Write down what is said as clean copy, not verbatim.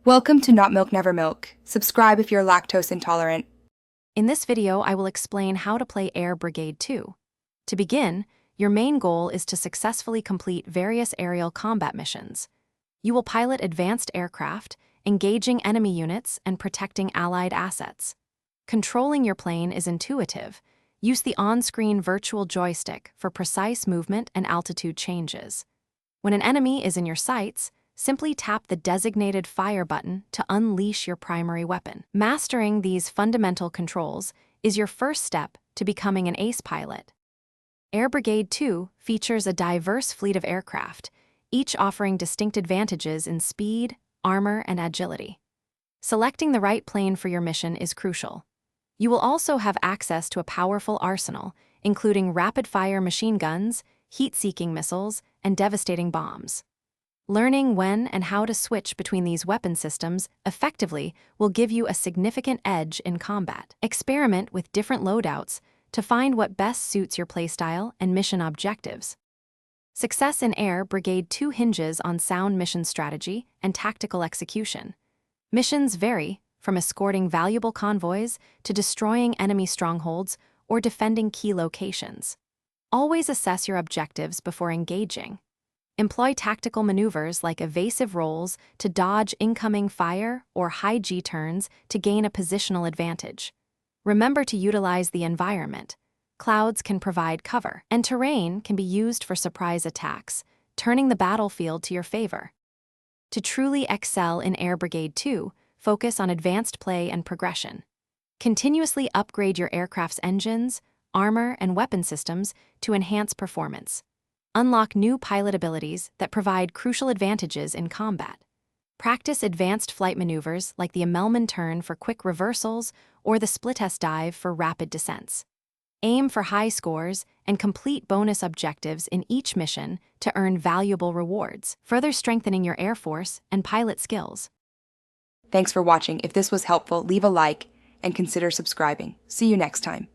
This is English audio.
Welcome to Not Milk Never Milk. Subscribe if you're lactose intolerant. In this video, I will explain how to play Air Brigade 2. To begin, your main goal is to successfully complete various aerial combat missions. You will pilot advanced aircraft, engaging enemy units and protecting allied assets. Controlling your plane is intuitive. Use the on-screen virtual joystick for precise movement and altitude changes. When an enemy is in your sights, simply tap the designated fire button to unleash your primary weapon. Mastering these fundamental controls is your first step to becoming an ace pilot. Air Brigade 2 features a diverse fleet of aircraft, each offering distinct advantages in speed, armor, and agility. Selecting the right plane for your mission is crucial. You will also have access to a powerful arsenal, including rapid-fire machine guns, heat-seeking missiles, and devastating bombs. Learning when and how to switch between these weapon systems effectively will give you a significant edge in combat. Experiment with different loadouts to find what best suits your playstyle and mission objectives. Success in Air Brigade 2 hinges on sound mission strategy and tactical execution. Missions vary from escorting valuable convoys to destroying enemy strongholds or defending key locations. Always assess your objectives before engaging. Employ tactical maneuvers like evasive rolls to dodge incoming fire or high G-turns to gain a positional advantage. Remember to utilize the environment. Clouds can provide cover, and terrain can be used for surprise attacks, turning the battlefield to your favor. To truly excel in Air Brigade 2, focus on advanced play and progression. Continuously upgrade your aircraft's engines, armor, and weapon systems to enhance performance. Unlock new pilot abilities that provide crucial advantages in combat. Practice advanced flight maneuvers like the Immelman turn for quick reversals or the split-S dive for rapid descents. Aim for high scores and complete bonus objectives in each mission to earn valuable rewards, further strengthening your Air Force and pilot skills. Thanks for watching. If this was helpful, leave a like and consider subscribing. See you next time.